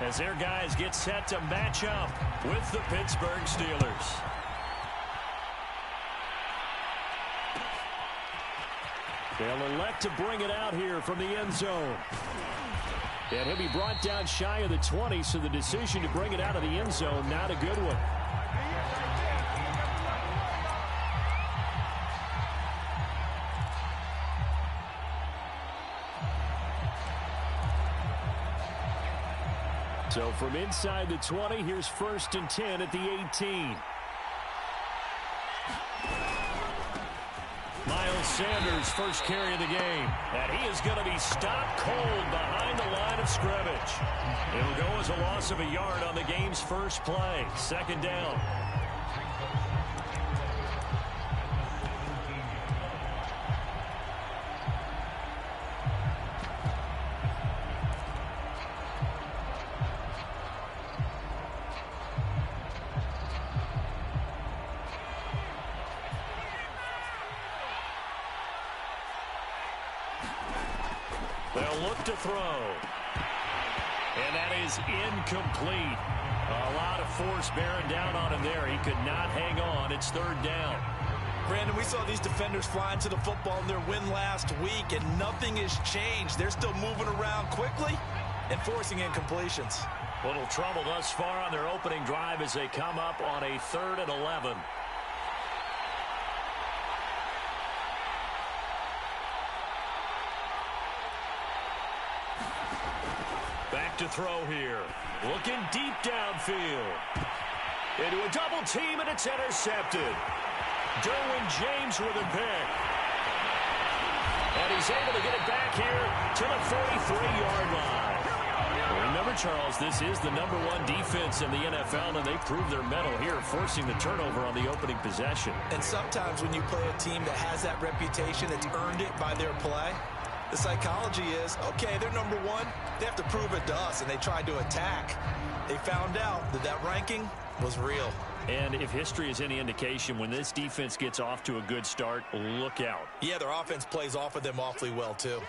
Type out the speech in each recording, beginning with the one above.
as their guys get set to match up with the Pittsburgh Steelers. They'll elect to bring it out here from the end zone. And he'll be brought down shy of the 20, so the decision to bring it out of the end zone, not a good one. So from inside the 20, here's 1st and 10 at the 18. Miles Sanders, first carry of the game. And he is going to be stopped cold behind the line of scrimmage. It'll go as a loss of a yard on the game's first play. 2nd down. They'll look to throw. And that is incomplete. A lot of force bearing down on him there. He could not hang on. It's 3rd down. Brandon, we saw these defenders flying to the football in their win last week, and nothing has changed. They're still moving around quickly and forcing incompletions. Little trouble thus far on their opening drive as they come up on a 3rd and 11. Back to throw here. Looking deep downfield. Into a double team, and it's intercepted. Derwin James with a pick. And he's able to get it back here to the 43-yard line. Remember, Charles, this is the #1 defense in the NFL, and they proved their mettle here, forcing the turnover on the opening possession. And sometimes when you play a team that has that reputation, that's earned it by their play, the psychology is, okay, they're #1. They have to prove it to us, and they tried to attack. They found out that that ranking was real. And if history is any indication, when this defense gets off to a good start, look out. Yeah, their offense plays off of them awfully well, too.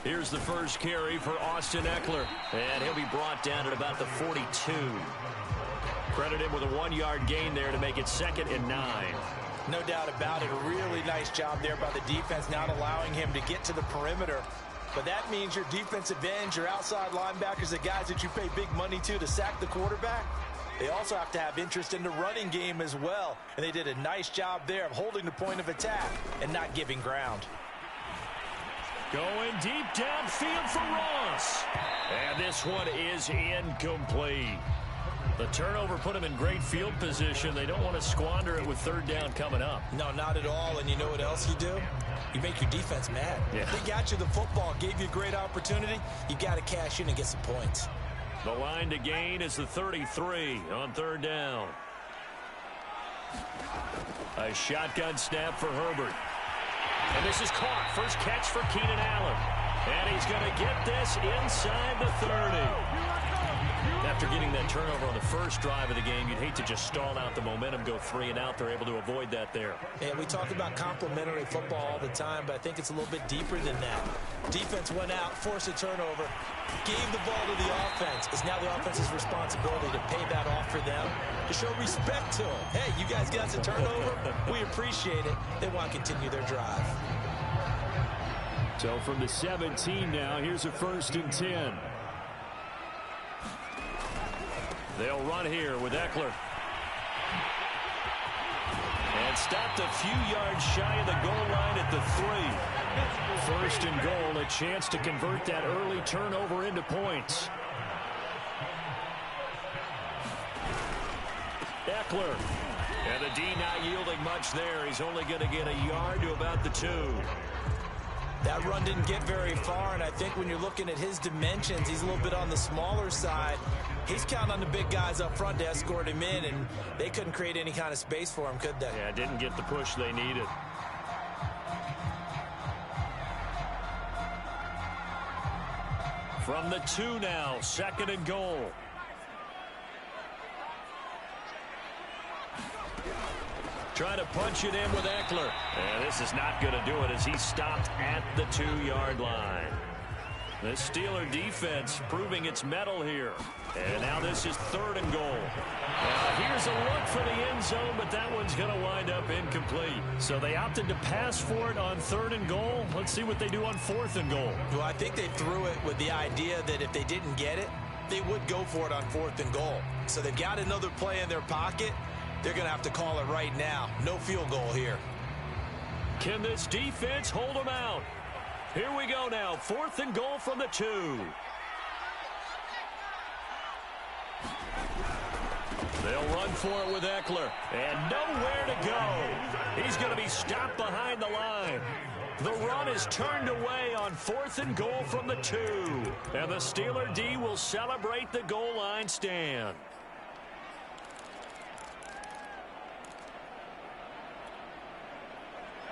Here's the first carry for Austin Eckler, and he'll be brought down at about the 42. Credit him with a 1-yard gain there to make it 2nd and 9. No doubt about it. A really nice job there by the defense, not allowing him to get to the perimeter. But that means your defensive ends, your outside linebackers, the guys that you pay big money to sack the quarterback, they also have to have interest in the running game as well. And they did a nice job there of holding the point of attack and not giving ground. Going deep downfield for Ross. And this one is incomplete. The turnover put him in great field position. They don't want to squander it with 3rd down coming up. No, not at all. And you know what else you do? You make your defense mad. Yeah. They got you the football, gave you a great opportunity. You got to cash in and get some points. The line to gain is the 33 on 3rd down. A shotgun snap for Herbert. And this is caught. First catch for Keenan Allen. And he's going to get this inside the 30. After getting that turnover on the first drive of the game, you'd hate to just stall out the momentum, go 3 and out. They're able to avoid that there. And we talk about complementary football all the time, but I think it's a little bit deeper than that. Defense went out, forced a turnover, gave the ball to the offense. It's now the offense's responsibility to pay that off for them, to show respect to them. Hey, you guys got the turnover. We appreciate it. They want to continue their drive. So from the 17 now, here's a 1st and 10. They'll run here with Eckler. And stopped a few yards shy of the goal line at the 3. 1st and goal, a chance to convert that early turnover into points. Eckler. And the D not yielding much there. He's only going to get a yard to about the 2. That run didn't get very far, and I think when you're looking at his dimensions, he's a little bit on the smaller side. He's counting on the big guys up front to escort him in, and they couldn't create any kind of space for him, could they? Yeah, didn't get the push they needed. From the 2 now, 2nd and goal. Try to punch it in with Eckler. And this is not going to do it as he's stopped at the 2-yard line. The Steeler defense proving its mettle here. And now this is 3rd and goal. Here's a look for the end zone, but that one's going to wind up incomplete. So they opted to pass for it on 3rd and goal. Let's see what they do on 4th and goal. Well, I think they threw it with the idea that if they didn't get it, they would go for it on 4th and goal. So they've got another play in their pocket. They're going to have to call it right now. No field goal here. Can this defense hold them out? Here we go now. 4th and goal from the 2. They'll run for it with Eckler. And nowhere to go. He's going to be stopped behind the line. The run is turned away on 4th and goal from the 2. And the Steeler D will celebrate the goal line stand.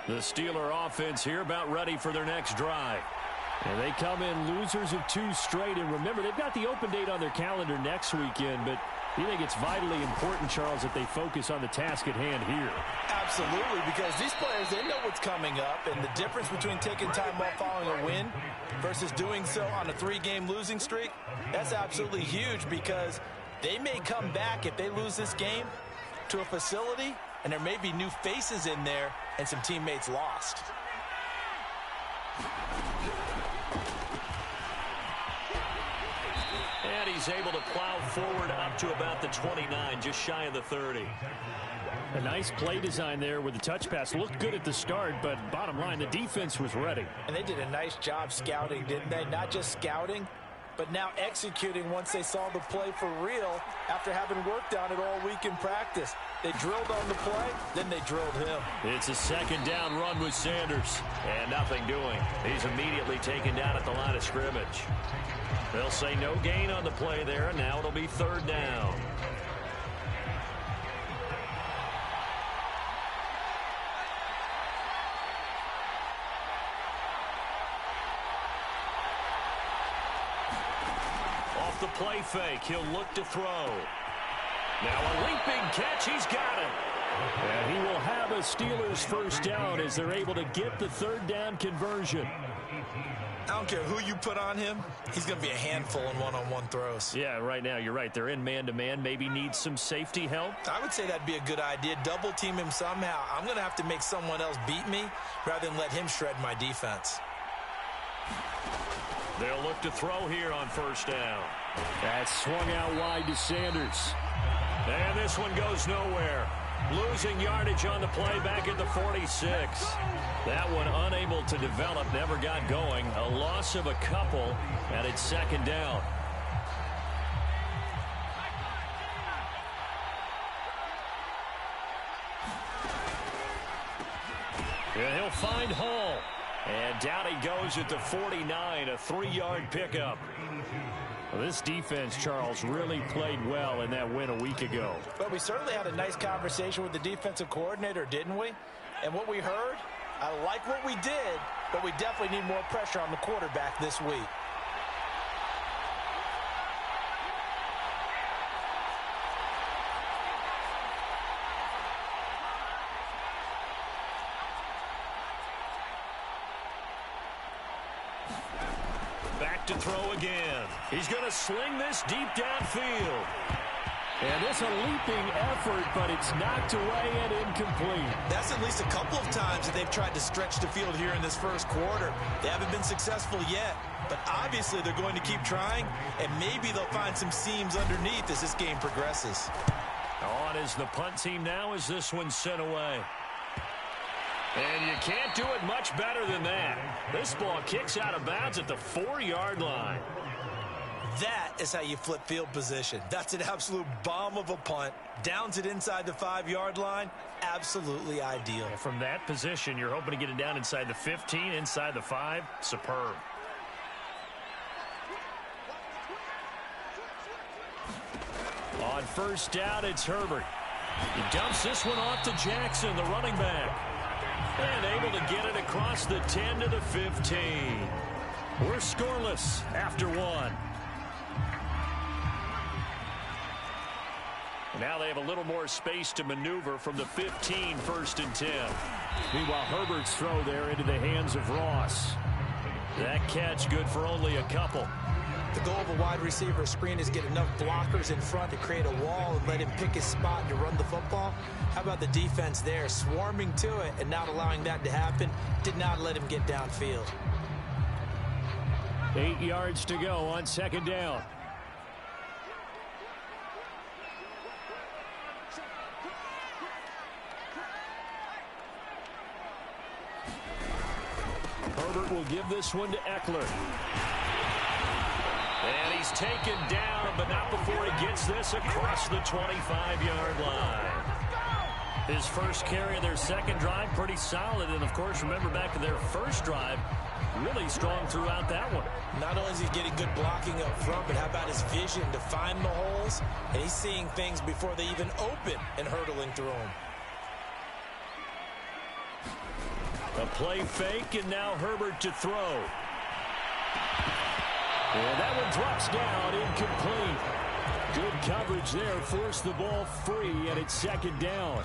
The Steeler offense here about ready for their next drive. And they come in losers of 2 straight. And remember, they've got the open date on their calendar next weekend. But you think it's vitally important, Charles, that they focus on the task at hand here? Absolutely, because these players, they know what's coming up. And the difference between taking time off following a win versus doing so on a 3-game losing streak, that's absolutely huge because they may come back if they lose this game to a facility, and there may be new faces in there and some teammates lost. And he's able to plow forward up to about the 29, just shy of the 30. A nice play design there with the touch pass. Looked good at the start, but bottom line, the defense was ready. And they did a nice job scouting, didn't they? Not just scouting, but now executing once they saw the play for real after having worked on it all week in practice. They drilled on the play, then they drilled him. It's a 2nd down run with Sanders. And nothing doing. He's immediately taken down at the line of scrimmage. They'll say no gain on the play there, and now it'll be 3rd down. Off the play fake, he'll look to throw. Now a leaping catch, he's got it. And he will have a Steelers 1st down as they're able to get the 3rd down conversion. I don't care who you put on him, he's going to be a handful in one-on-one throws. Yeah, right now, you're right. They're in man-to-man, maybe need some safety help. I would say that'd be a good idea. Double team him somehow. I'm going to have to make someone else beat me rather than let him shred my defense. They'll look to throw here on 1st down. That swung out wide to Sanders. And this one goes nowhere. Losing yardage on the play back at the 46. That one unable to develop, never got going. A loss of a couple, and it's 2nd down. And he'll find Hall. And down he goes at the 49, a 3-yard pickup. Well, this defense, Charles, really played well in that win a week ago. But we certainly had a nice conversation with the defensive coordinator, didn't we? And what we heard, I like what we did, but we definitely need more pressure on the quarterback this week. Back to throw again. He's going to sling this deep downfield. And it's a leaping effort, but it's knocked away and incomplete. That's at least a couple of times that they've tried to stretch the field here in this 1st quarter. They haven't been successful yet, but obviously they're going to keep trying, and maybe they'll find some seams underneath as this game progresses. On is the punt team now as this one's sent away. And you can't do it much better than that. This ball kicks out of bounds at the 4-yard line. That is how you flip field position. That's an absolute bomb of a punt. Downs it inside the 5-yard line. Absolutely ideal. And from that position, you're hoping to get it down inside the 15, inside the 5. Superb. On 1st down, it's Herbert. He dumps this one off to Jackson, the running back. And able to get it across the 10 to the 15. We're scoreless after 1. Now they have a little more space to maneuver from the 15, 1st and 10. Meanwhile, Herbert's throw there into the hands of Ross. That catch good for only a couple. The goal of a wide receiver screen is get enough blockers in front to create a wall and let him pick his spot to run the football. How about the defense there, swarming to it and not allowing that to happen? Did not let him get downfield. 8 yards to go on 2nd down. Herbert will give this one to Eckler. And he's taken down, but not before he gets this across the 25-yard line. His first carry of their second drive, pretty solid. And, of course, remember back to their first drive, really strong throughout that one. Not only is he getting good blocking up front, but how about his vision to find the holes? And he's seeing things before they even open and hurtling through them. A play fake, and now Herbert to throw. And that one drops down, incomplete. Good coverage there, forced the ball free, and it's 2nd down.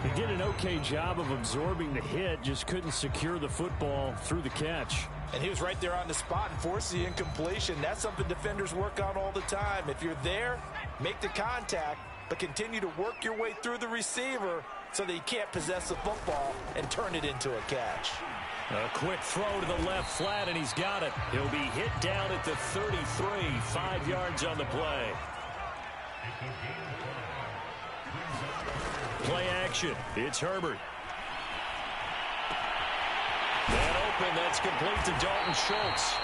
He did an okay job of absorbing the hit, just couldn't secure the football through the catch. And he was right there on the spot and forced the incompletion. That's something defenders work on all the time. If you're there, make the contact, but continue to work your way through the receiver so that he can't possess the football and turn it into a catch. A quick throw to the left flat, and he's got it. He'll be hit down at the 33, 5 yards on the play. Play action. It's Herbert. And open, that's complete to Dalton Schultz.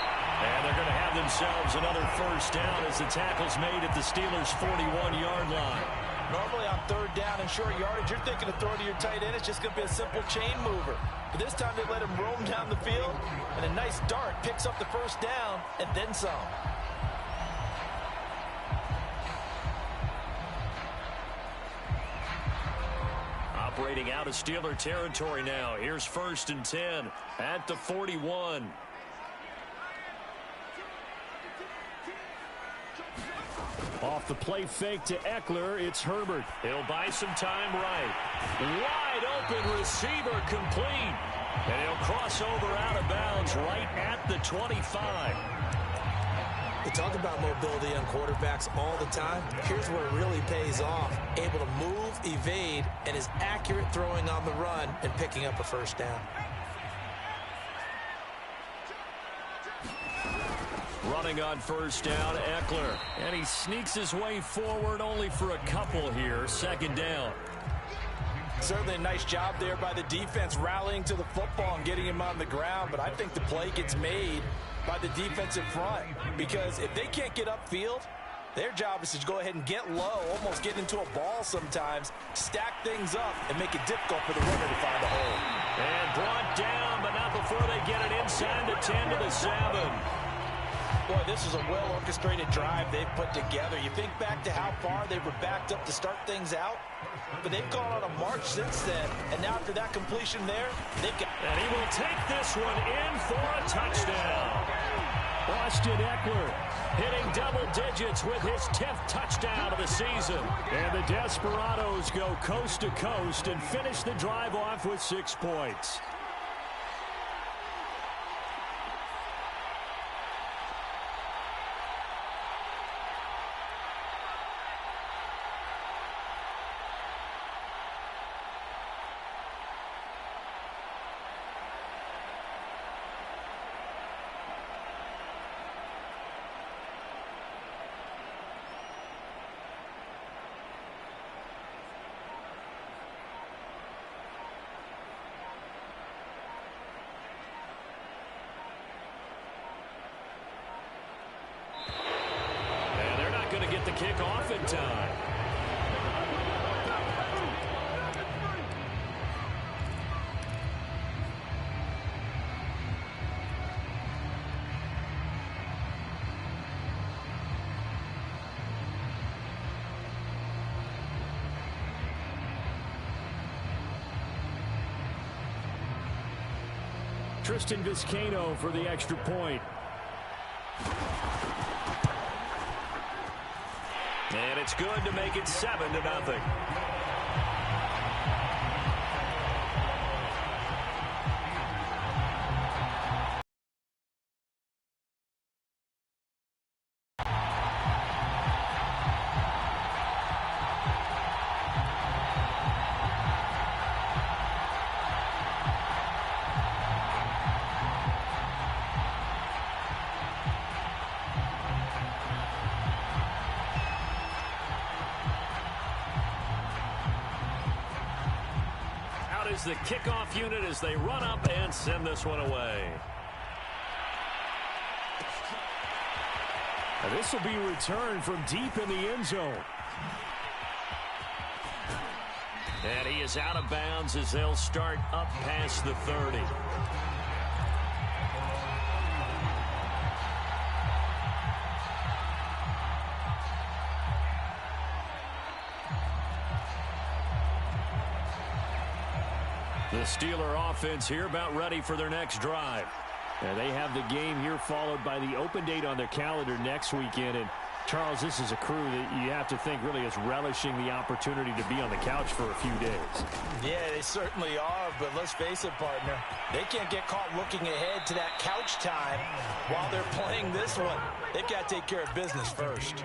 And they're going to have themselves another 1st down as the tackle's made at the Steelers' 41-yard line. Normally on 3rd down and short yardage, you're thinking of throwing to your tight end. It's just going to be a simple chain mover. But this time they let him roam down the field, and a nice dart picks up the 1st down and then some. Operating out of Steeler territory now. Here's 1st and 10 at the 41. Off the play fake to Eckler, it's Herbert. He'll buy some time right. Wide open receiver complete. And he'll cross over out of bounds right at the 25. We talk about mobility on quarterbacks all the time. Here's where it really pays off. Able to move, evade, and is accurate throwing on the run and picking up a 1st down. Running on 1st down, Eckler. And he sneaks his way forward only for a couple here. 2nd down. Certainly a nice job there by the defense rallying to the football and getting him on the ground. But I think the play gets made by the defensive front, because if they can't get upfield, their job is to go ahead and get low, almost get into a ball sometimes, stack things up, and make it difficult for the runner to find a hole. And brought down, but not before they get it inside the 10 to the 7. Boy, this is a well-orchestrated drive they've put together. You think back to how far they were backed up to start things out, but they've gone on a march since then, and now after that completion there, they've got... And he will take this one in for a touchdown. Austin Eckler hitting double digits with his 10th touchdown of the season. And the Desperados go coast to coast and finish the drive off with 6 points. The kick off in time. Tristan Vizcaino for the extra point. And it's good to make it 7-0. Is the kickoff unit as they run up and send this one away. And this will be returned from deep in the end zone. And he is out of bounds as they'll start up past the 30. The Steeler offense here about ready for their next drive. And they have the game here followed by the open date on their calendar next weekend. And, Charles, this is a crew that you have to think really is relishing the opportunity to be on the couch for a few days. Yeah, they certainly are, but let's face it, partner. They can't get caught looking ahead to that couch time while they're playing this one. They've got to take care of business first.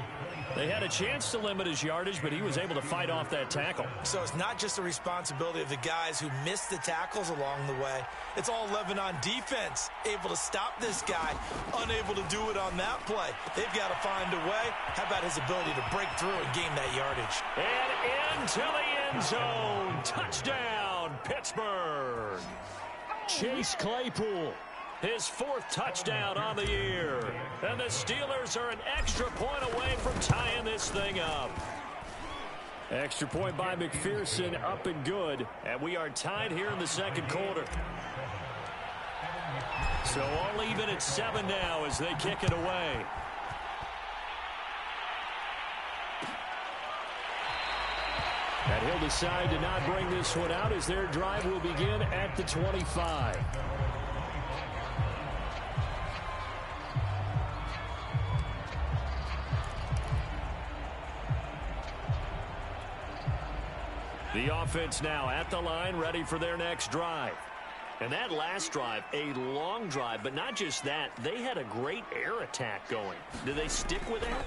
They had a chance to limit his yardage, but he was able to fight off that tackle. So it's not just the responsibility of the guys who missed the tackles along the way. It's all 11 on defense, able to stop this guy, unable to do it on that play. They've got to find a way. How about his ability to break through and gain that yardage? And into the end zone. Touchdown, Pittsburgh. Chase Claypool. His 4th touchdown on the year. And the Steelers are an extra point away from tying this thing up. Extra point by McPherson, up and good. And we are tied here in the second quarter. So all even at 7 now as they kick it away. And he'll decide to not bring this one out as their drive will begin at the 25. The offense now at the line, ready for their next drive. And that last drive, a long drive, but not just that. They had a great air attack going. Do they stick with that?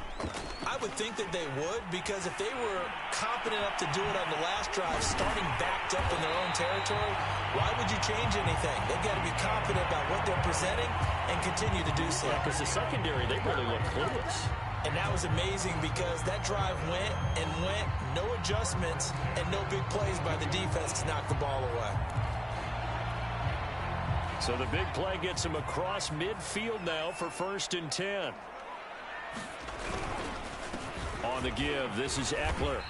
I would think that they would, because if they were competent enough to do it on the last drive, starting backed up in their own territory, why would you change anything? They've got to be confident about what they're presenting and continue to do so. Because the secondary, they really look clueless. And that was amazing because that drive went and went, no adjustments, and no big plays by the defense to knock the ball away. So the big play gets him across midfield now for 1st and 10. On the give, this is Eckler.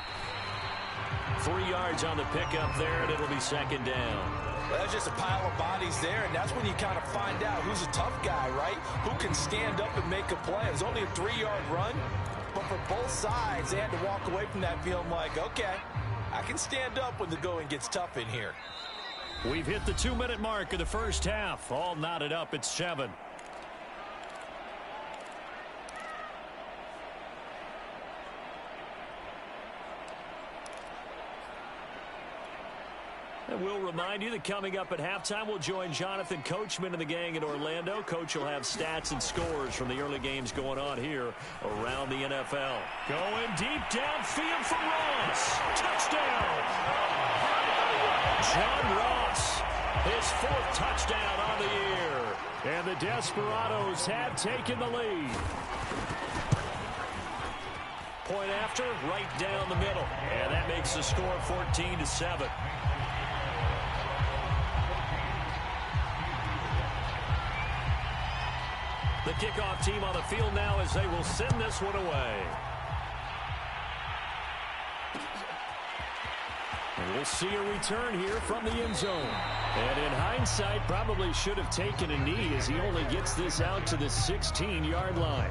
3 yards on the pickup there, and it'll be 2nd down. Well, that's just a pile of bodies there, and that's when you kind of find out who's a tough guy, right? Who can stand up and make a play. It was only a 3-yard run, but for both sides, they had to walk away from that feeling like, okay, I can stand up when the going gets tough in here. We've hit the 2-minute mark of the first half. All knotted up at 7. And we'll remind you that coming up at halftime, we'll join Jonathan Coachman and the gang in Orlando. Coach will have stats and scores from the early games going on here around the NFL. Going deep downfield for Ross. Touchdown! John Ross, his 4th touchdown on the year. And the Desperados have taken the lead. Point after, right down the middle. And that makes the score 14-7. The kickoff team on the field now as they will send this one away. And we'll see a return here from the end zone. And in hindsight, probably should have taken a knee as he only gets this out to the 16-yard line.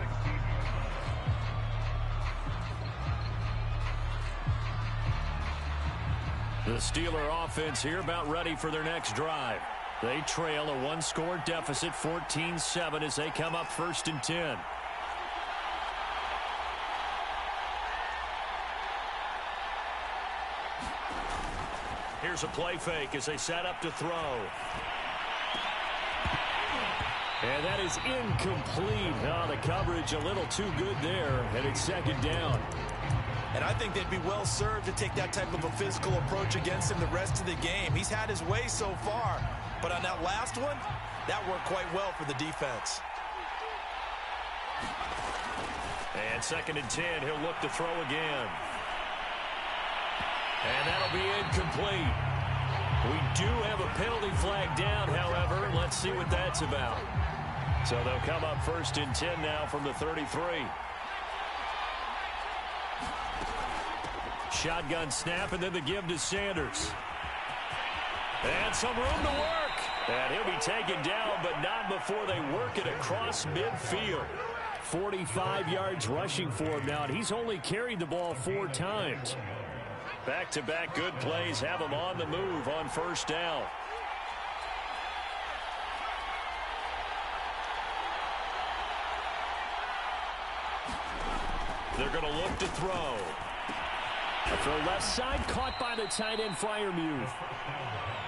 The Steeler offense here about ready for their next drive. They trail a 1-score deficit, 14-7, as they come up 1st and 10. Here's a play fake as they set up to throw. And that is incomplete. Oh, the coverage a little too good there, and it's second down. And I think they'd be well served to take that type of a physical approach against him the rest of the game. He's had his way so far, but on that last one, that worked quite well for the defense. And 2nd and 10, he'll look to throw again. And that'll be incomplete. We do have a penalty flag down, however. Let's see what that's about. So they'll come up 1st and 10 now from the 33. Shotgun snap, and then the give to Sanders. And some room to work. And he'll be taken down, but not before they work it across midfield. 45 yards rushing for him now, and he's only carried the ball 4 times. Back-to-back good plays have him on the move on 1st down. They're going to look to throw. A throw left side, caught by the tight end, Freiermuth.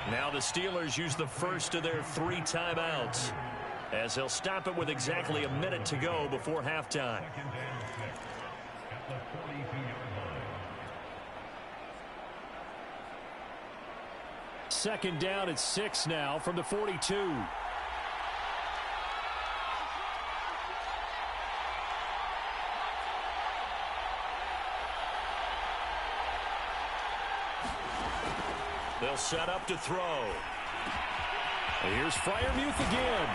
Now the Steelers use the first of their 3 timeouts, as they'll stop it with exactly a minute to go before halftime. Second down at 6 now from the 42. They'll set up to throw. Here's Freiermuth again.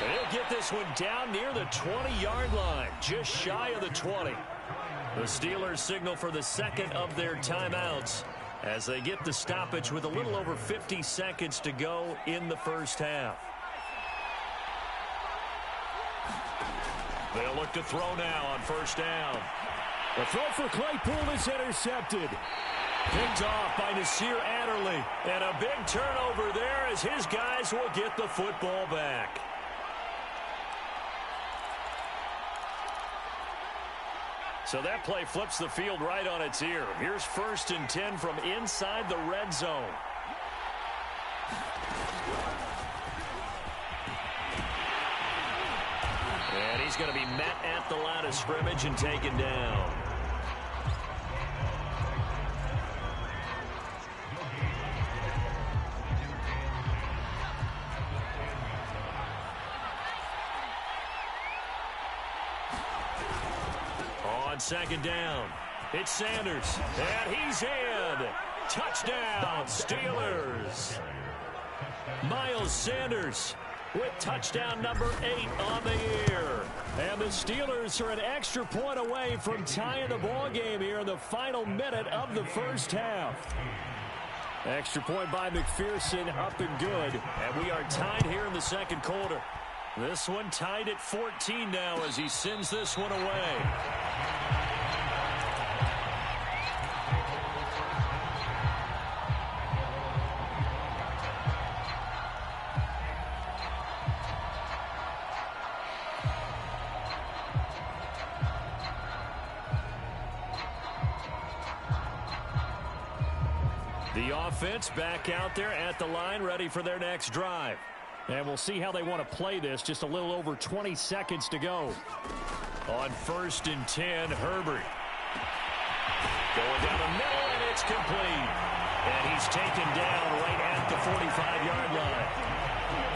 And he'll get this one down near the 20-yard line, just shy of the 20. The Steelers signal for the second of their timeouts as they get the stoppage with a little over 50 seconds to go in the first half. They'll look to throw now on 1st down. The throw for Claypool is intercepted. Picked off by Nasir Adderley. And a big turnover there as his guys will get the football back. So that play flips the field right on its ear. Here's 1st and 10 from inside the red zone. And he's going to be met at the line of scrimmage and taken down. On 2nd down, it's Sanders, and he's in. Touchdown, Steelers. Miles Sanders with touchdown number 8 on the year. And the Steelers are an extra point away from tying the ball game here in the final minute of the first half. Extra point by McPherson, up and good. And we are tied here in the second quarter. This one tied at 14 now as he sends this one away. The offense back out there at the line, ready for their next drive. And we'll see how they want to play this. Just a little over 20 seconds to go. On 1st and 10, Herbert. Going down the middle, and it's complete. And he's taken down right at the 45-yard line.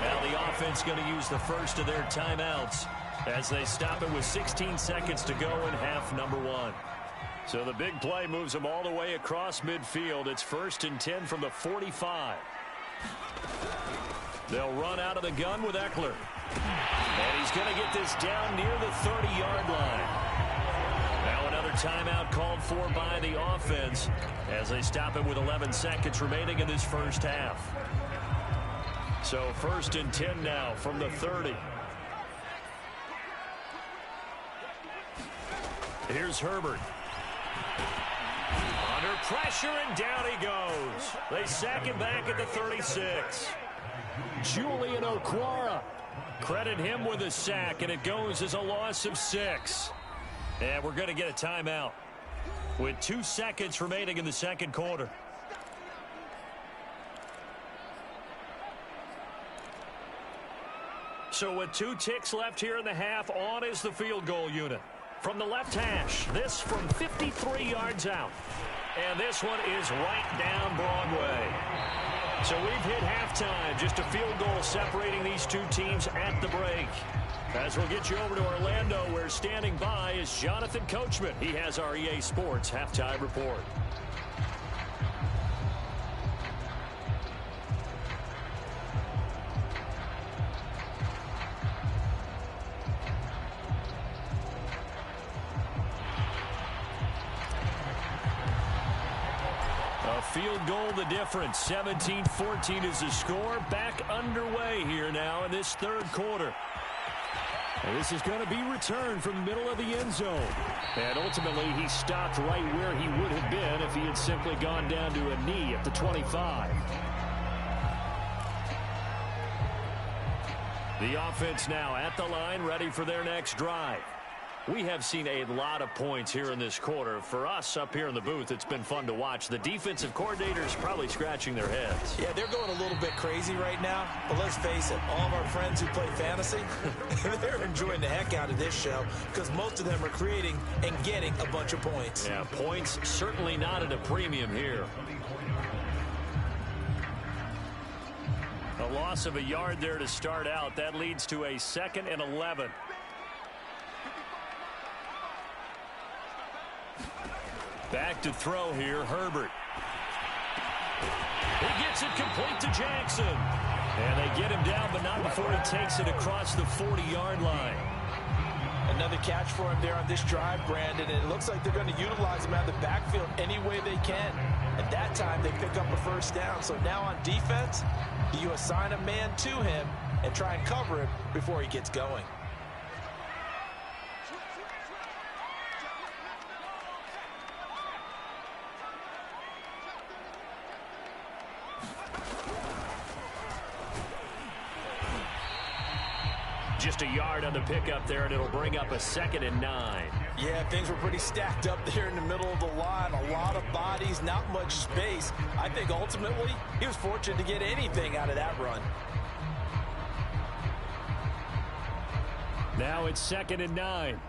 Now the offense going to use the first of their timeouts as they stop it with 16 seconds to go in half number 1. So the big play moves them all the way across midfield. It's 1st and 10 from the 45. They'll run out of the gun with Eckler. And he's going to get this down near the 30-yard line. Now another timeout called for by the offense as they stop it with 11 seconds remaining in this first half. So 1st and 10 now from the 30. Here's Herbert. Under pressure, and down he goes. They sack him back at the 36. Julian Okwara. Credit him with a sack, and it goes as a loss of 6. And we're going to get a timeout with 2 seconds remaining in the second quarter. So with 2 ticks left here in the half, on is the field goal unit. From the left hash, this from 53 yards out. And this one is right down Broadway. So we've hit halftime. Just a field goal separating these two teams at the break. As we'll get you over to Orlando, where standing by is Jonathan Coachman. He has our EA Sports halftime report. A field goal the difference. 17-14 is the score. Back underway here now in this third quarter. And this is going to be returned from the middle of the end zone. And ultimately, he stopped right where he would have been if he had simply gone down to a knee at the 25. The offense now at the line, ready for their next drive. We have seen a lot of points here in this quarter. For us up here in the booth, it's been fun to watch. The defensive coordinators probably scratching their heads. Yeah, they're going a little bit crazy right now. But let's face it, all of our friends who play fantasy, they're enjoying the heck out of this show because most of them are creating and getting a bunch of points. Yeah, points certainly not at a premium here. A loss of a yard there to start out. That leads to a 2nd and 11. Back to throw here, Herbert. He gets it complete to Jackson. And they get him down, but not before he takes it across the 40-yard line. Another catch for him there on this drive, Brandon, and it looks like they're going to utilize him out of the backfield any way they can. At that time, they pick up a first down. So now on defense, you assign a man to him and try and cover him before he gets going. Just a yard on the pickup there, and it'll bring up a 2nd and 9. Yeah, things were pretty stacked up there in the middle of the line. A lot of bodies, not much space. I think ultimately he was fortunate to get anything out of that run. Now it's 2nd and 9.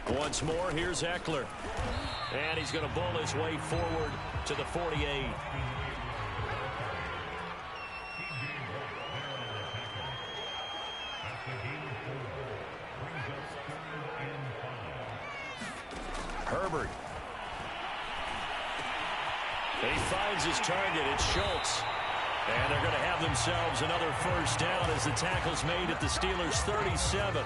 Once more, here's Eckler. And he's going to bull his way forward to the 48. Herbert. He finds his target. It's Schultz. And they're going to have themselves another first down as the tackle's made at the Steelers' 37.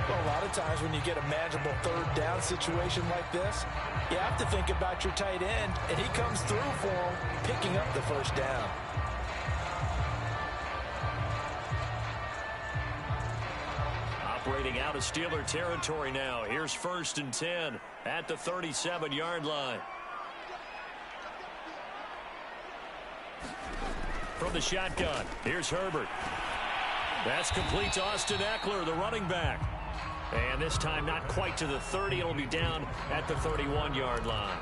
Well, a lot of times when you get a manageable third down situation like this, you have to think about your tight end, and he comes through for him, picking up the first down. Operating out of Steeler territory now. Here's 1st and 10 at the 37-yard line. From the shotgun, here's Herbert. That's complete to Austin Eckler, the running back. And this time not quite to the 30. It'll be down at the 31-yard line.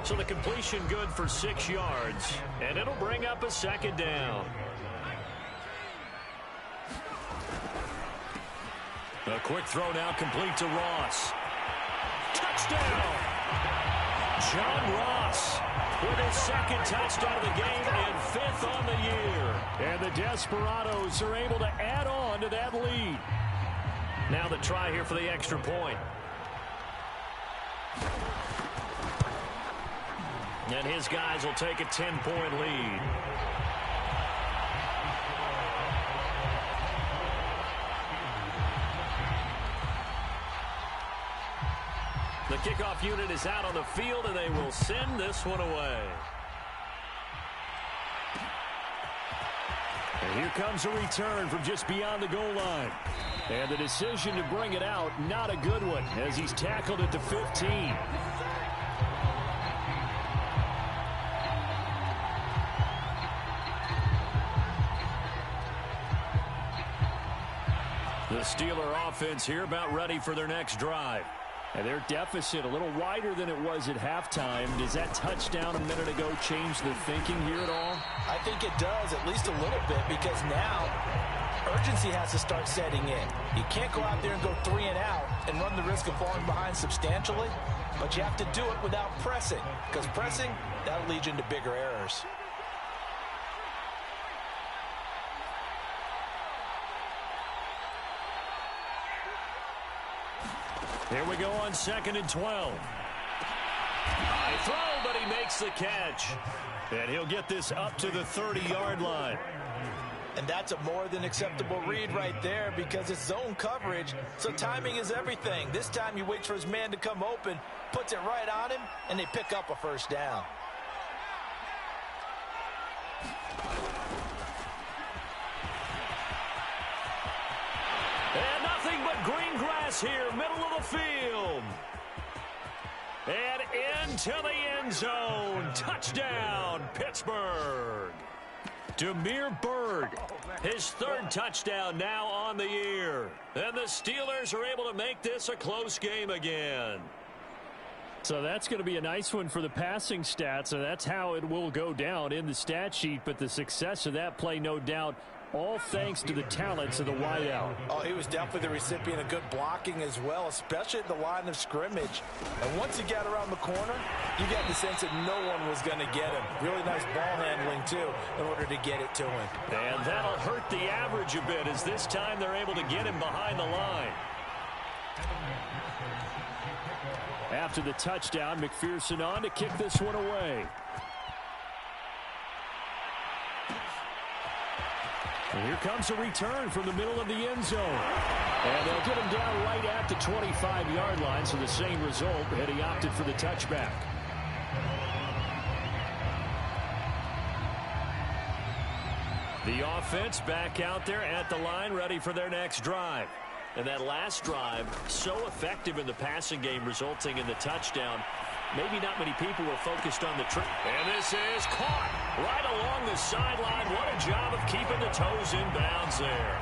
So the completion good for 6 yards, and it'll bring up a 2nd down. A quick throw now complete to Ross. Touchdown! John Ross with his 2nd touchdown of the game and 5th on the year. And the Desperados are able to add on to that lead. Now the try here for the extra point. And his guys will take a 10-point lead. The kickoff unit is out on the field, and they will send this one away. And here comes a return from just beyond the goal line. And the decision to bring it out, not a good one, as he's tackled at the 15. The Steeler offense here about ready for their next drive. And their deficit a little wider than it was at halftime. Does that touchdown a minute ago change the thinking here at all? I think it does, at least a little bit, because now urgency has to start setting in. You can't go out there and go 3 and out and run the risk of falling behind substantially, but you have to do it without pressing, because pressing, that'll lead you into bigger errors. Here we go on 2nd and 12. High throw, but he makes the catch. And he'll get this up to the 30-yard line. And that's a more than acceptable read right there because it's zone coverage, so timing is everything. This time he waits for his man to come open, puts it right on him, and they pick up a first down. And nothing but green grass here, middle of the field. And into the end zone. Touchdown, Pittsburgh. Damiere Byrd, his 3rd touchdown now on the year. And the Steelers are able to make this a close game again. So that's going to be a nice one for the passing stats, and that's how it will go down in the stat sheet. But the success of that play, no doubt, all thanks to the talents of the wideout. Oh, he was definitely the recipient of good blocking as well, especially at the line of scrimmage. And once he got around the corner, you got the sense that no one was going to get him. Really nice ball handling, too, in order to get it to him. And that'll hurt the average a bit as this time they're able to get him behind the line. After the touchdown, McPherson on to kick this one away. And here comes a return from the middle of the end zone. And they'll get him down right at the 25-yard line, so the same result, and he opted for the touchback. The offense back out there at the line, ready for their next drive. And that last drive, so effective in the passing game, resulting in the touchdown. Maybe not many people were focused on the trick. And this is caught right along the sideline. What a job of keeping the toes in bounds there.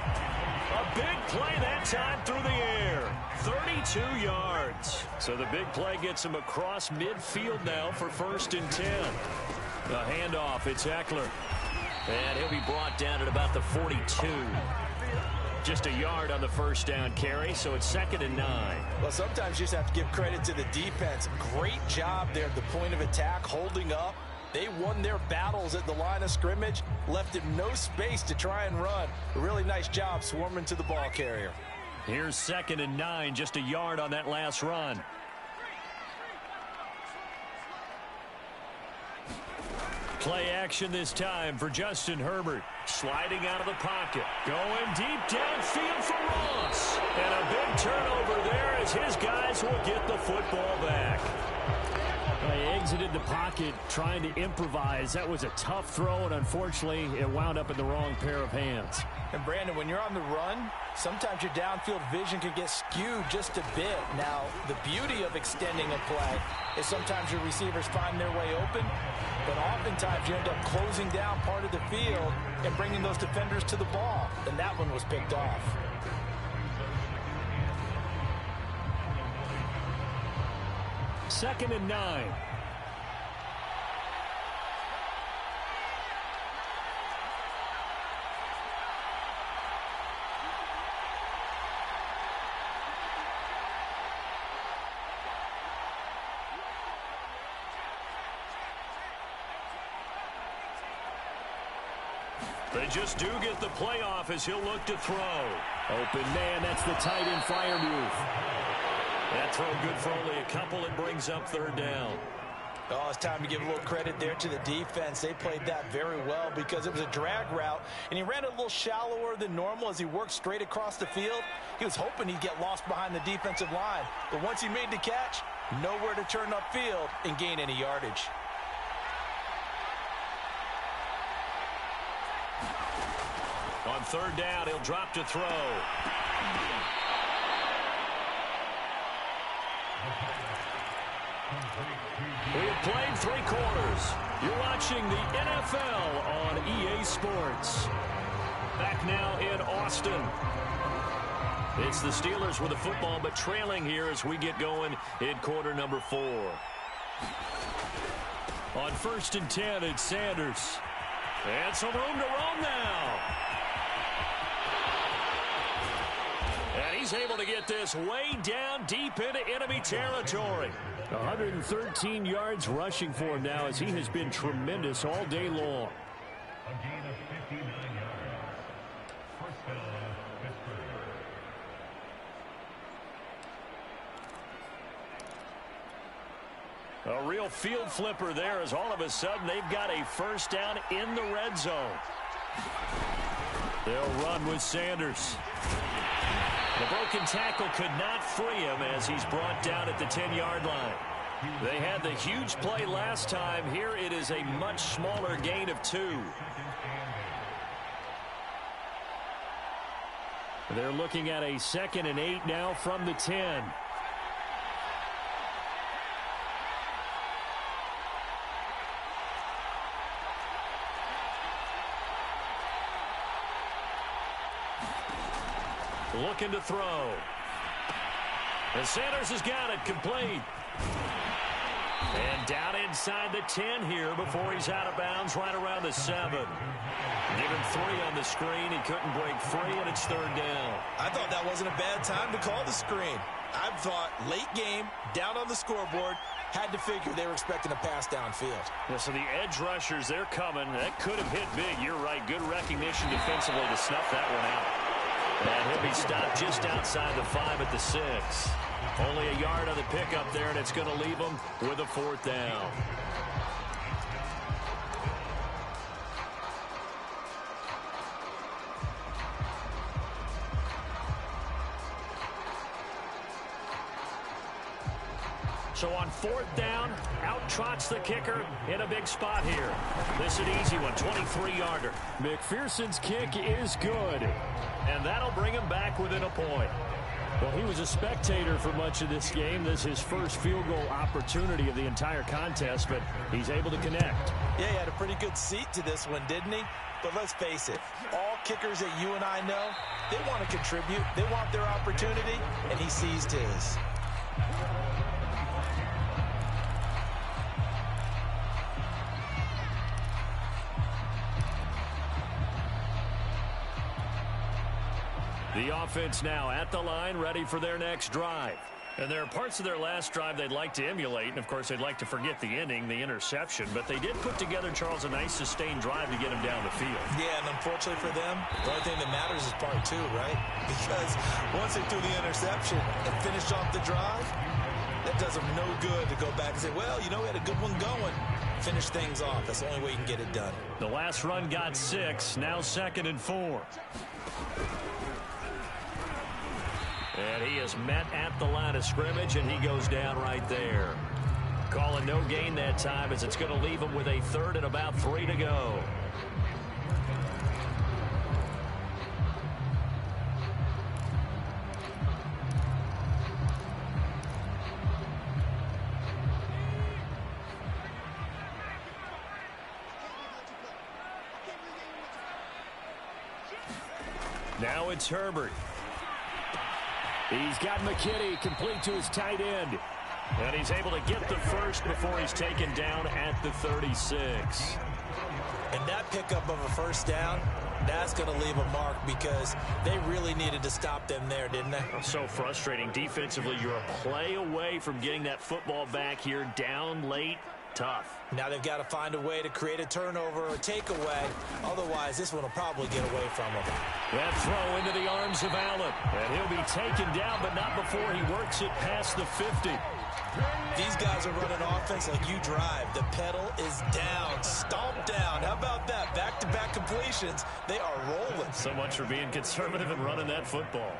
A big play that time through the air. 32 yards. So the big play gets him across midfield now for 1st and 10. The handoff, it's Eckler. And he'll be brought down at about the 42. Just a yard on the first down carry, so it's 2nd and 9. Well, sometimes you just have to give credit to the defense. Great job there at the point of attack, holding up. They won their battles at the line of scrimmage, left him no space to try and run. A really nice job swarming to the ball carrier. Here's 2nd and 9, just a yard on that last run. Play action this time for Justin Herbert. Sliding out of the pocket. Going deep downfield for Ross. And a big turnover there as his guys will get the football back. He exited the pocket trying to improvise. That was a tough throw, and unfortunately, it wound up in the wrong pair of hands. And, Brandon, when you're on the run, sometimes your downfield vision can get skewed just a bit. Now, the beauty of extending a play is sometimes your receivers find their way open, but oftentimes you end up closing down part of the field and bringing those defenders to the ball. And that one was picked off. Second and 9. They just do get the playoff as he'll look to throw. Open man, that's the tight end fire move. That throw good for only a couple. It brings up 3rd down. Oh, it's time to give a little credit there to the defense. They played that very well because it was a drag route, and he ran a little shallower than normal as he worked straight across the field. He was hoping he'd get lost behind the defensive line, but once he made the catch, nowhere to turn upfield and gain any yardage. On 3rd down, he'll drop to throw. We have played 3 quarters. You're watching the NFL on EA Sports. Back now in Austin. It's the Steelers with the football, but trailing here as we get going in quarter number 4. On 1st and 10, it's Sanders. And some room to roam now. And he's able to get this way down deep into enemy territory. 113 yards rushing for him now as he has been tremendous all day long. A gain of 59 yards. First down, Pittsburgh. A real field flipper there as all of a sudden they've got a first down in the red zone. They'll run with Sanders. The broken tackle could not free him as he's brought down at the 10-yard line. They had the huge play last time. Here it is a much smaller gain of 2. They're looking at a 2nd and 8 now from the 10. Looking to throw. And Sanders has got it complete. And down inside the 10 here before he's out of bounds right around the 7. Given 3 on the screen, he couldn't break free, and it's 3rd down. I thought that wasn't a bad time to call the screen. I thought late game, down on the scoreboard, had to figure they were expecting a pass downfield. Yeah, so the edge rushers, they're coming. That could have hit big. You're right. Good recognition defensively to snuff that one out. And he'll be stopped just outside the 5 at the 6. Only a yard on the pickup there, and it's going to leave him with a 4th down. So on 4th down, out trots the kicker in a big spot here. This is an easy one, 23-yarder. McPherson's kick is good, and that'll bring him back within a point. Well, he was a spectator for much of this game. This is his first field goal opportunity of the entire contest, but he's able to connect. Yeah, he had a pretty good seat to this one, didn't he? But let's face it, all kickers that you and I know, they want to contribute. They want their opportunity, and he seized his. The offense now at the line, ready for their next drive. And there are parts of their last drive they'd like to emulate, and of course they'd like to forget the ending, the interception, but they did put together, Charles, a nice sustained drive to get him down the field. Yeah, and unfortunately for them, the only thing that matters is part 2, right? Because once they threw the interception and finished off the drive, that does them no good to go back and say, well, you know, we had a good one going. Finish things off. That's the only way you can get it done. The last run got 6, now 2nd and 4. And he is met at the line of scrimmage, and he goes down right there. Calling no gain that time as it's going to leave him with a 3rd and about 3 to go. Now it's Herbert. He's got McKinney complete to his tight end. And he's able to get the first before he's taken down at the 36. And that pickup of a first down, that's going to leave a mark because they really needed to stop them there, didn't they? So frustrating. Defensively, you're a play away from getting that football back here down late. Tough. Now they've got to find a way to create a turnover or takeaway. Otherwise, this one will probably get away from them. That throw into the arms of Allen. And he'll be taken down, but not before he works it past the 50. These guys are running offense like you drive. The pedal is down, stomped down. How about that? Back-to-back completions. They are rolling. So much for being conservative and running that football.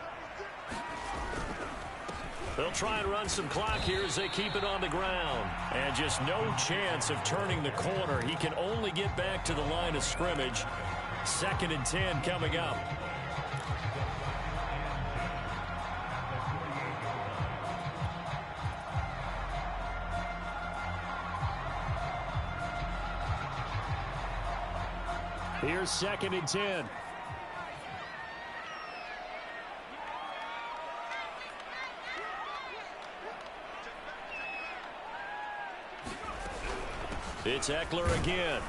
They'll try and run some clock here as they keep it on the ground. And just no chance of turning the corner. He can only get back to the line of scrimmage. 2nd and 10 coming up. Here's 2nd and 10. It's Eckler again.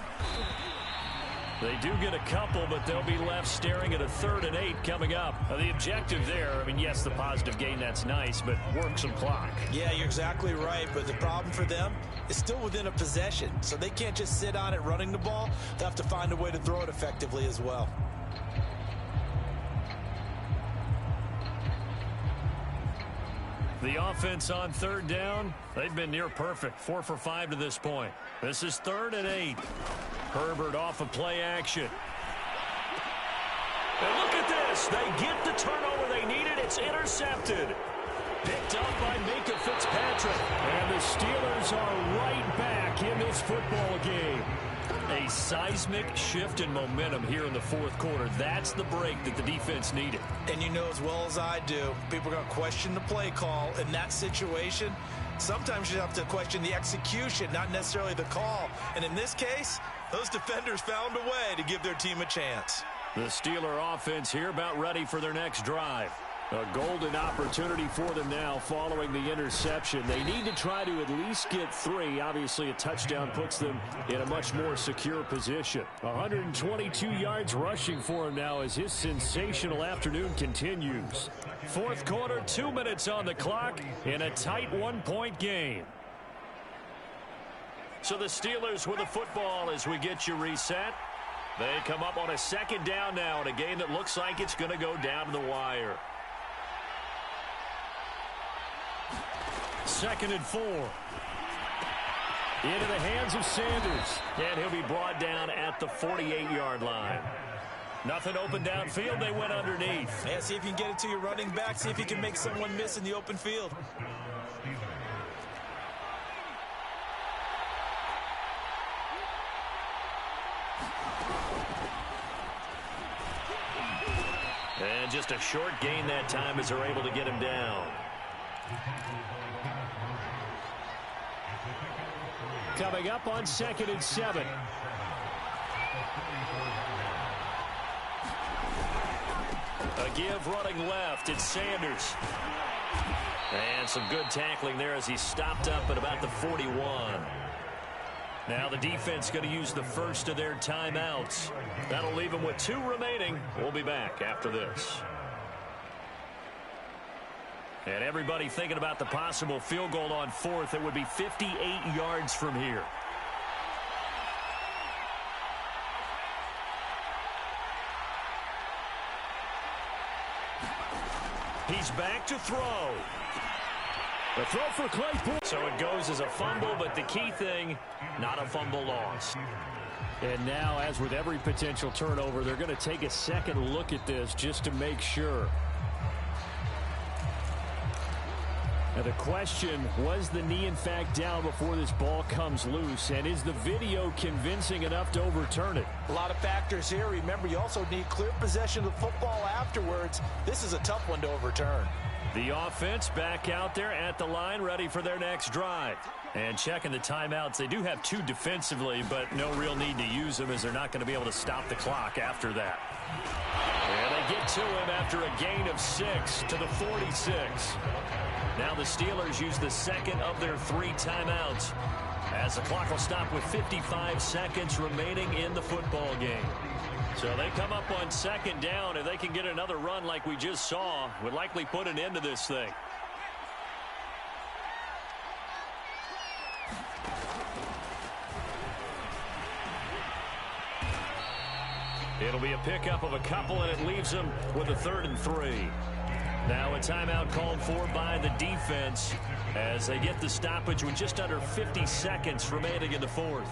They do get a couple, but they'll be left staring at a 3rd and 8 coming up. The objective there, I mean, yes, the positive gain, that's nice, but work some clock. Yeah, you're exactly right, but the problem for them is still within a possession, so they can't just sit on it running the ball. They'll have to find a way to throw it effectively as well. The offense on 3rd down, they've been near perfect. 4 for 5 to this point. This is 3rd and 8. Herbert off of play action. And look at this. They get the turnover they needed. It's intercepted. Picked up by Minka Fitzpatrick. And the Steelers are right back in this football game. A seismic shift in momentum here in the 4th quarter. That's the break that the defense needed. And you know as well as I do, people are going to question the play call in that situation. Sometimes you have to question the execution, not necessarily the call. And in this case, those defenders found a way to give their team a chance. The Steeler offense here about ready for their next drive. A golden opportunity for them now following the interception. They need to try to at least get 3. Obviously, a touchdown puts them in a much more secure position. 122 yards rushing for him now as his sensational afternoon continues. 4th quarter, 2 minutes on the clock in a tight 1-point game. So the Steelers with the football as we get you reset. They come up on a 2nd down now in a game that looks like it's going to go down to the wire. 2nd and 4. Into the hands of Sanders. And he'll be brought down at the 48-yard line. Nothing open downfield. They went underneath. Yeah, see if you can get it to your running back. See if you can make someone miss in the open field. And just a short gain that time as they're able to get him down. Coming up on 2nd and 7. A give running left. It's Sanders. And some good tackling there as he stopped up at about the 41. Now the defense going to use the first of their timeouts. That'll leave them with 2 remaining. We'll be back after this. And everybody thinking about the possible field goal on 4th. It would be 58 yards from here. He's back to throw. The throw for Claypool. So it goes as a fumble, but the key thing, not a fumble lost. And now, as with every potential turnover, they're going to take a second look at this just to make sure. Now the question, was the knee in fact down before this ball comes loose? And is the video convincing enough to overturn it? A lot of factors here. Remember, you also need clear possession of the football afterwards. This is a tough one to overturn. The offense back out there at the line, ready for their next drive. And checking the timeouts, they do have 2 defensively, but no real need to use them as they're not going to be able to stop the clock after that. And they get to him after a gain of 6 to the 46. Now the Steelers use the 2nd of their 3 timeouts as the clock will stop with 55 seconds remaining in the football game. So they come up on 2nd down. If they can get another run like we just saw, would likely put an end to this thing. It'll be a pickup of a couple, and it leaves them with a 3rd and 3. Now a timeout called for by the defense as they get the stoppage with just under 50 seconds remaining in the 4th.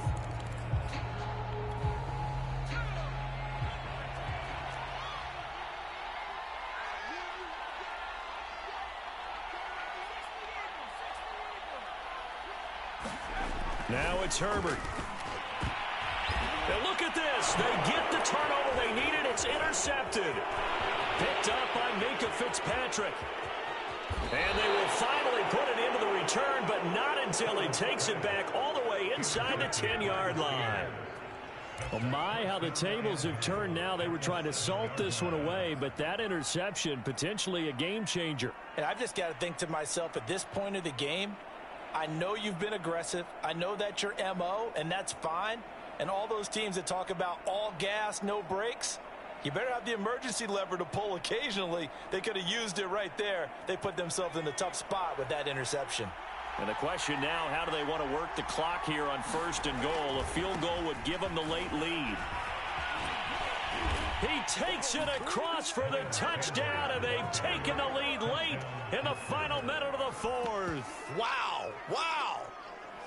Now it's Herbert. And look at this. They get the turnover they needed. It's intercepted. Picked up by Minka Fitzpatrick. And they will finally put it into the return, but not until he takes it back all the way inside the 10-yard line. Oh my, how the tables have turned now. They were trying to salt this one away, but that interception, potentially a game changer. And I've just got to think to myself, at this point of the game, I know you've been aggressive. I know that's your MO, and that's fine. And all those teams that talk about all gas, no brakes, you better have the emergency lever to pull occasionally. They could have used it right there. They put themselves in a tough spot with that interception. And the question now, how do they want to work the clock here on 1st and goal? A field goal would give them the late lead. He takes it across for the touchdown, and they've taken the lead late in the final minute of the 4th. Wow, wow,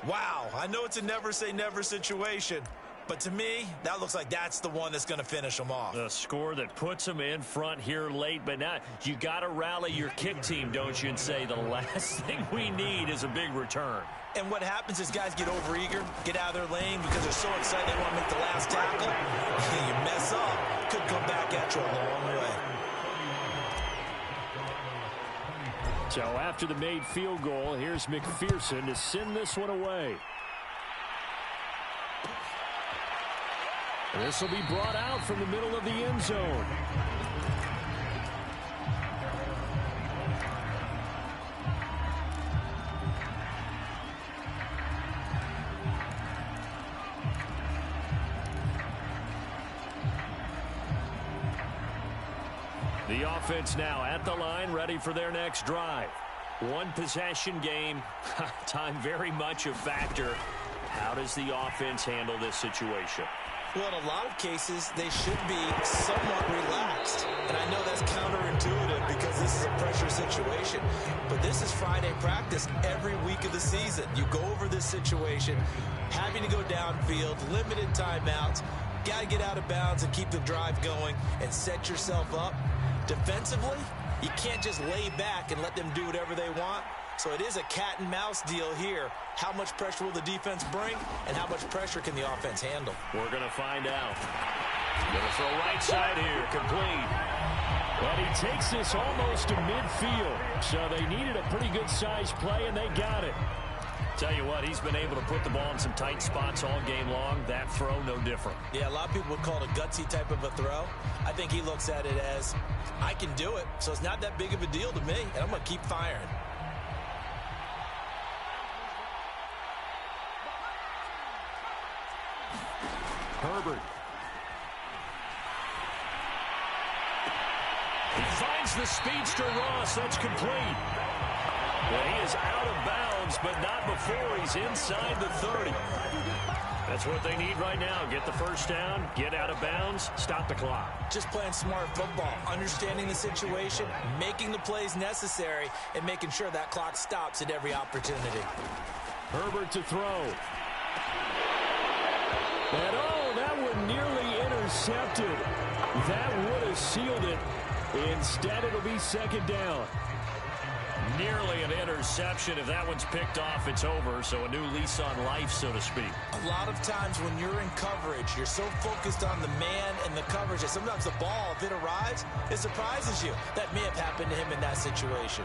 wow. I know it's a never say never situation, but to me, that looks like that's the one that's going to finish them off. The score that puts them in front here late, but now you got to rally your kick team, don't you, and say the last thing we need is a big return. And what happens is guys get overeager, get out of their lane because they're so excited they want to make the last tackle. You mess up, could come back at you a long way. So after the made field goal, here's McPherson to send this one away. This will be brought out from the middle of the end zone. The offense now at the line, ready for their next drive. One possession game, time very much a factor. How does the offense handle this situation? Well, in a lot of cases, they should be somewhat relaxed. And I know that's counterintuitive because this is a pressure situation. But this is Friday practice every week of the season. You go over this situation, having to go downfield, limited timeouts, got to get out of bounds and keep the drive going and set yourself up. Defensively, you can't just lay back and let them do whatever they want. So it is a cat and mouse deal here. How much pressure will the defense bring, and how much pressure can the offense handle? We're going to find out. Going to throw right side here, complete. But he takes this almost to midfield. So they needed a pretty good size play, and they got it. Tell you what, he's been able to put the ball in some tight spots all game long. That throw, no different. Yeah, a lot of people would call it a gutsy type of a throw. I think he looks at it as, I can do it, so it's not that big of a deal to me, and I'm going to keep firing. Herbert. He finds the speedster Ross. That's complete. Well, he is out of bounds, but not before he's inside the 30. That's what they need right now. Get the first down, get out of bounds, stop the clock. Just playing smart football, understanding the situation, making the plays necessary, and making sure that clock stops at every opportunity. Herbert to throw. And oh, that one nearly intercepted. That would have sealed it. Instead, it'll be second down. Nearly an interception. If that one's picked off, it's over. So a new lease on life, so to speak. A lot of times when you're in coverage, you're so focused on the man and the coverage that sometimes the ball, if it arrives, it surprises you. That may have happened to him in that situation.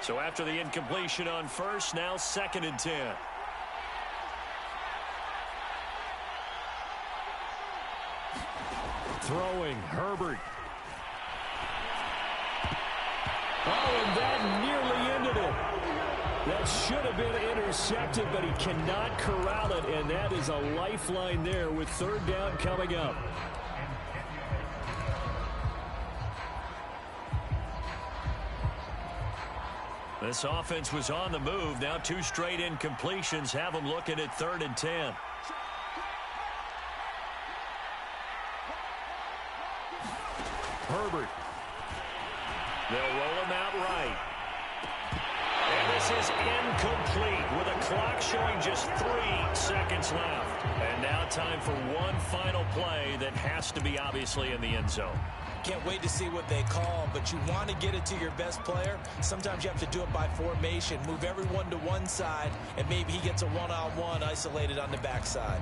So after the incompletion on first, now 2nd and 10. Throwing, Herbert. Oh, and that nearly ended it. That should have been intercepted, but he cannot corral it, and that is a lifeline there with 3rd down coming up. This offense was on the move. Now 2 straight incompletions have them looking at 3rd and 10. Herbert. They'll roll him out right. And this is incomplete with a clock showing just 3 seconds left. And now time for one final play that has to be obviously in the end zone. Can't wait to see what they call, but you want to get it to your best player. Sometimes you have to do it by formation. Move everyone to one side, and maybe he gets a one-on-one isolated on the backside.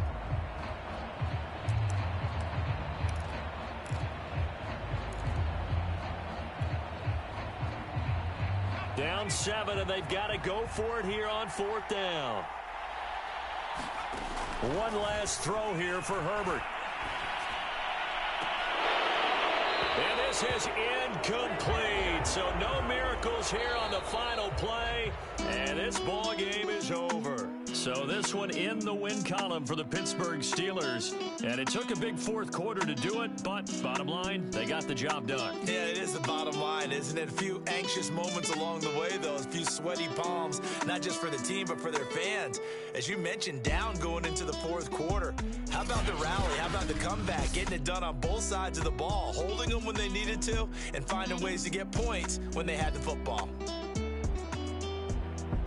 Down 7, and they've got to go for it here on 4th down. One last throw here for Herbert. And this is incomplete. right, so no miracles here on the final play, and this ball game is over. So this one in the win column for the Pittsburgh Steelers, and it took a big fourth quarter to do it, but bottom line, they got the job done. Yeah, it is the bottom line, isn't it? A few anxious moments along the way, though, a few sweaty palms, not just for the team, but for their fans. As you mentioned, down going into the fourth quarter. How about the rally? How about the comeback? Getting it done on both sides of the ball, holding them when they needed to, and finding ways to get points when they had the football.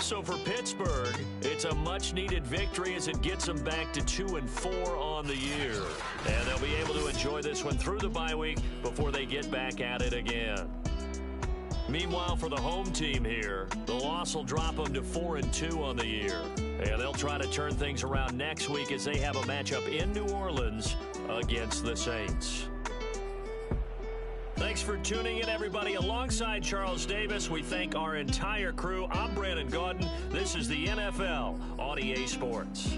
So for Pittsburgh, it's a much-needed victory as it gets them back to 2-4 on the year. And they'll be able to enjoy this one through the bye week before they get back at it again. Meanwhile, for the home team here, the loss will drop them to 4-2 on the year. And they'll try to turn things around next week as they have a matchup in New Orleans against the Saints. Thanks for tuning in, everybody. Alongside Charles Davis, we thank our entire crew. I'm Brandon Gaudin. This is the NFL on EA Sports.